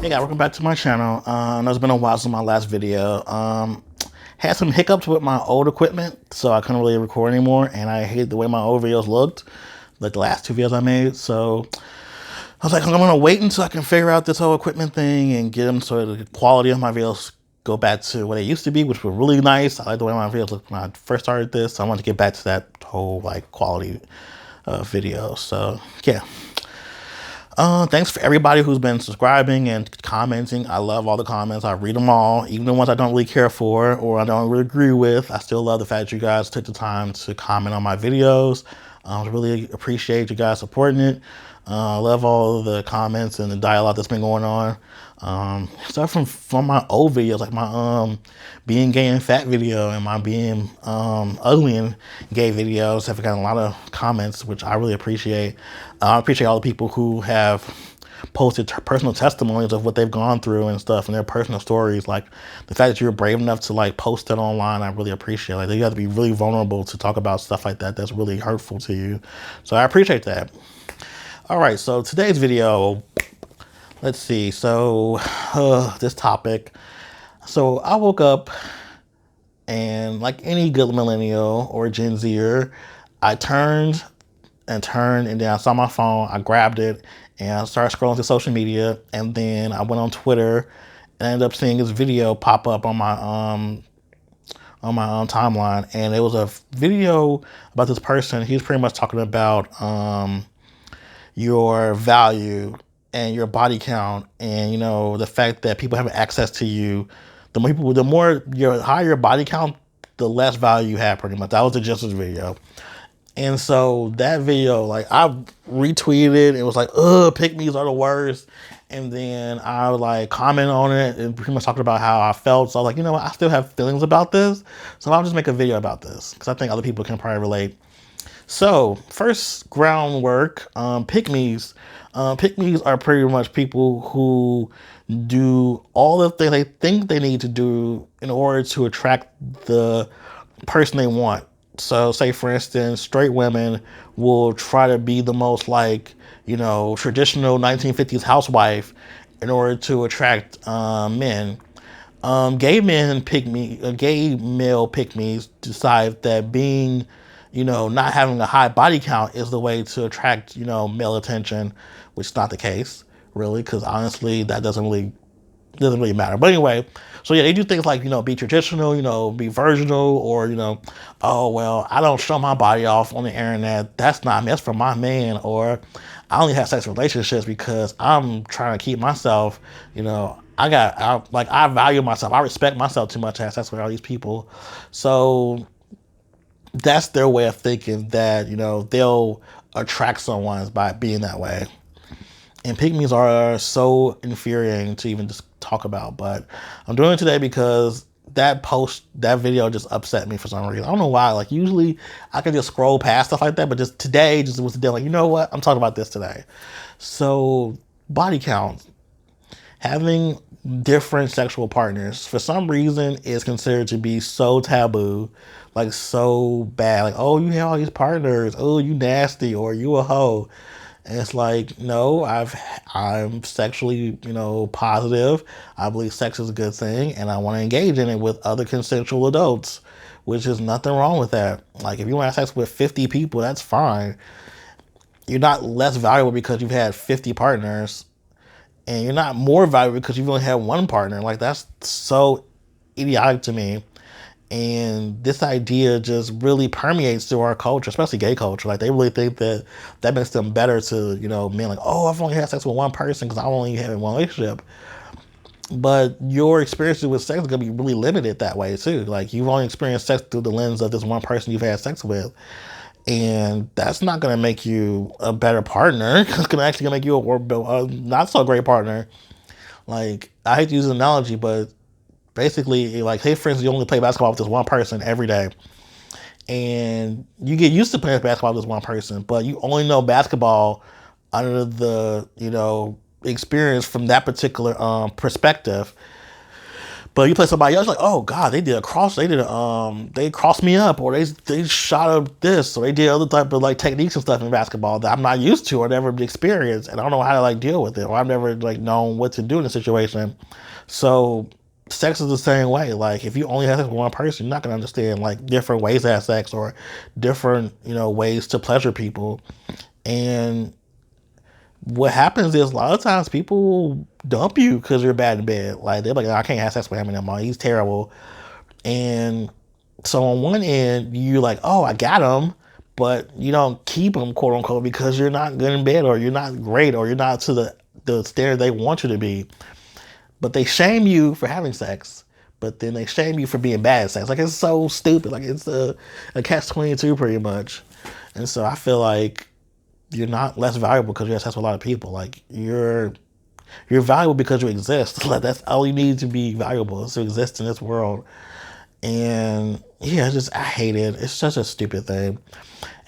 Hey guys, welcome back to my channel. I know it's been a while since my last video. Had some hiccups with my old equipment, so I couldn't really record anymore, and I hated the way my old videos looked, like the last two videos I made. So I was like, I'm gonna wait until I can figure out this whole equipment thing and get them so the quality of my videos go back to what they used to be, which were really nice. I like the way my videos looked when I first started this, so I wanted to get back to that whole like quality video. So yeah. Thanks for everybody who's been subscribing and commenting. I love all the comments. I read them all, even the ones I don't really care for or I don't really agree with. I still love the fact that you guys took the time to comment on my videos. I really appreciate you guys supporting it. I love all the comments and the dialogue that's been going on. Stuff from my old videos, like my being gay and fat video and my being ugly and gay videos have gotten a lot of comments, which I really appreciate. I appreciate all the people who have posted personal testimonies of what they've gone through and stuff and their personal stories. Like the fact that you're brave enough to like post it online, I really appreciate. Like you have to be really vulnerable to talk about stuff like that that's really hurtful to you. So I appreciate that. All right, so today's video, let's see. So this topic. So I woke up and like any good millennial or Gen Zer, I turned and then I saw my phone, I grabbed it and I started scrolling through social media, and then I went on Twitter and I ended up seeing this video pop up on my timeline, and it was a video about this person. He was pretty much talking about your value and your body count, and you know the fact that people have access to you. The more your higher your body count, the less value you have. Pretty much, that was the gist of the video. And so that video, like I retweeted it. It was like, ugh, Pickmes are the worst. And then I like comment on it and pretty much talking about how I felt. So I was like, you know what, I still have feelings about this, so I'll just make a video about this because I think other people can probably relate. So first groundwork, Pickmes. Pickmes are pretty much people who do all the things they think they need to do in order to attract the person they want. So say for instance, straight women will try to be the most like, you know, traditional 1950s housewife in order to attract men. Gay male Pickmes decide that being, you know, not having a high body count is the way to attract, you know, male attention, which is not the case, really, because honestly, that doesn't really matter. But anyway, so yeah, they do things like, you know, be traditional, you know, be virginal, or, you know, oh, well, I don't show my body off on the internet. That's not me. That's for my man. Or I only have sex relationships because I'm trying to keep myself, you know, I value myself. I respect myself too much to have sex with all these people. So that's their way of thinking that, you know, they'll attract someone by being that way. And Pygmies are so infuriating to even just talk about, but I'm doing it today because that video just upset me for some reason. I don't know why. Like usually I can just scroll past stuff like that, but just today just was the day like, you know what? I'm talking about this today. So body count, having different sexual partners for some reason is considered to be so taboo, like so bad. Like, oh, you have all these partners. Oh, you nasty, or you a hoe. And it's like, no, I'm sexually, you know, positive. I believe sex is a good thing, and I want to engage in it with other consensual adults, which is nothing wrong with that. Like, if you want to have sex with 50 people, that's fine. You're not less valuable because you've had 50 partners, and you're not more valuable because you've only had one partner. Like, that's so idiotic to me. And this idea just really permeates through our culture, especially gay culture. Like they really think that makes them better to, you know, men. Like, oh, I've only had sex with one person because I only had one relationship. But your experiences with sex is gonna be really limited that way too. Like you've only experienced sex through the lens of this one person you've had sex with, and that's not gonna make you a better partner. It's gonna actually make you a not so great partner. Like I hate to use an analogy, but basically, like, say for instance, you only play basketball with this one person every day, and you get used to playing basketball with this one person, but you only know basketball under the, you know, experience from that particular perspective. But you play somebody else, like, oh god, they crossed me up, or they shot up this, or they did other type of like techniques and stuff in basketball that I'm not used to or never experienced, and I don't know how to like deal with it, or I've never like known what to do in a situation. So sex is the same way. Like if you only have sex with one person, you're not gonna understand like different ways to have sex or different ways to pleasure people. And what happens is a lot of times people dump you because you're bad in bed. Like they're like, I can't have sex with him anymore. He's terrible. And so on one end, you're like, oh, I got him, but you don't keep him, quote unquote, because you're not good in bed, or you're not great, or you're not to the standard they want you to be. But they shame you for having sex, but then they shame you for being bad at sex. Like it's so stupid. Like it's a catch-22 pretty much. And so I feel like you're not less valuable because you have sex with a lot of people. Like you're valuable because you exist. Like that's all you need to be valuable, is to exist in this world. And yeah, I hate it. It's such a stupid thing.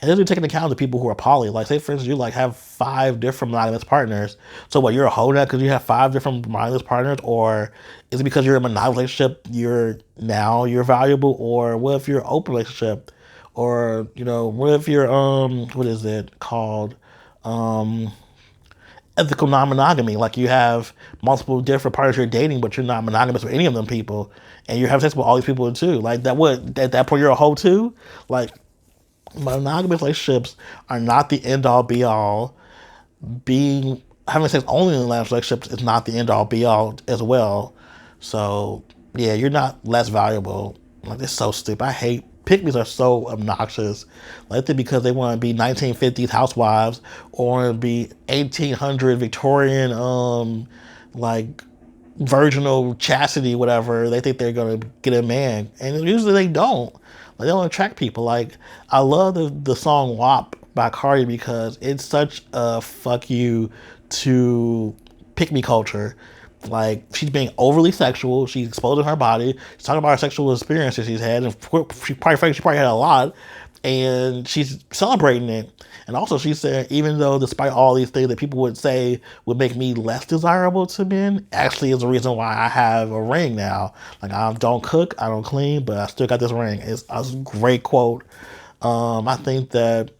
And then we take into account the people who are poly. Like, say for instance, you like have 5 different monogamous partners. So what, you're a hoe now because you have 5 different monogamous partners, or is it because you're in a monogamous relationship you're valuable? Or what if you're an open relationship? Or what if you're what is it called? Um, Ethical non-monogamy. Like you have multiple different partners you're dating, but you're not monogamous with any of them people, and you're having sex with all these people too. Like that would at that point you're a hoe too. Like monogamous relationships are not the end all be all. Being Having sex only in last relationships is not the end all be all as well. So yeah, you're not less valuable. Like it's so stupid. I hate Pickmes are so obnoxious. Like they because they want to be 1950s housewives or be 1800 Victorian like virginal chastity, whatever. They think they're gonna get a man, and usually they don't. Like they don't attract people. Like I love the song "WAP" by Cardi because it's such a fuck you to pick me culture. Like she's being overly sexual. She's exposing her body. She's talking about her sexual experiences she's had, and she probably had a lot, and she's celebrating it. And also, she said, even though despite all these things that people would say would make me less desirable to men, actually is the reason why I have a ring now. Like I don't cook, I don't clean, but I still got this ring. It's a great quote. I think that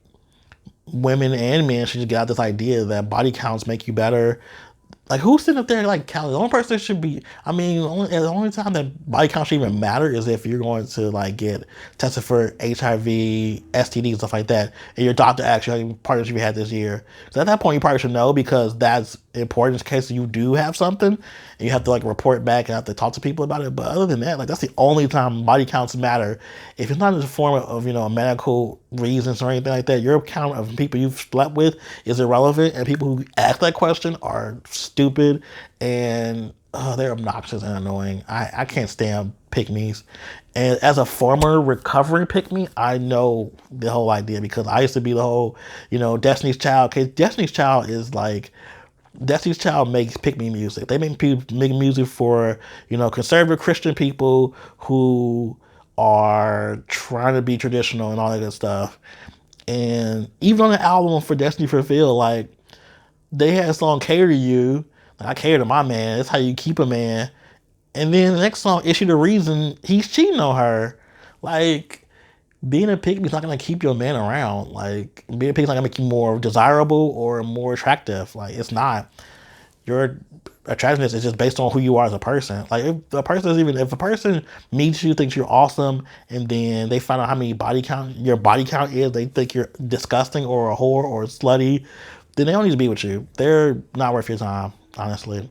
women and men should just get out this idea that body counts make you better. Like who's sitting up there like counting? The only person that should be, I mean, the only time that body count should even matter is if you're going to like get tested for HIV, STD, stuff like that, and your doctor asks you how many partners you had this year. So at that point, you probably should know because that's important in case you do have something, and you have to like report back and have to talk to people about it. But other than that, like that's the only time body counts matter. If it's not in the form of medical reasons or anything like that, your count of people you've slept with is irrelevant, and people who ask that question are stupid and they're obnoxious and annoying. I can't stand Pickmes. And as a former recovering Pickme, I know the whole idea because I used to be the whole, Destiny's Child. Cause Destiny's Child makes Pickme music. They make music for, conservative Christian people who are trying to be traditional and all that good stuff. And even on the album for Destiny Fulfilled, like they had a song "Cater to You." Like, I cater to my man. That's how you keep a man. And then the next song, "Issue the Reason," he's cheating on her. Like being a pygmy is not gonna keep your man around. Like being a pygmy is not gonna make you more desirable or more attractive. Like it's not. Your attractiveness is just based on who you are as a person. Like if a person meets you, thinks you're awesome, and then they find out how many your body count is, they think you're disgusting or a whore or slutty, then they don't need to be with you. They're not worth your time, honestly.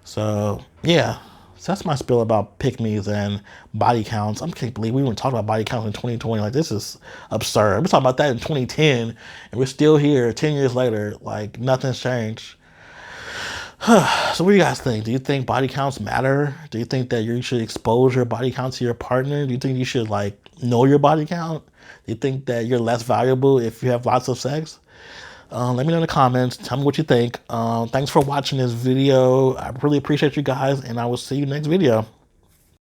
So yeah. So that's my spill about pick-me's and body counts. I can't believe we even talked about body counts in 2020. Like this is absurd. We're talking about that in 2010, and we're still here 10 years later. Like nothing's changed. So what do you guys think? Do you think body counts matter? Do you think that you should expose your body count to your partner? Do you think you should like know your body count? Do you think that you're less valuable if you have lots of sex? Let me know in the comments. Tell me what you think. Thanks for watching this video. I really appreciate you guys, and I will see you next video.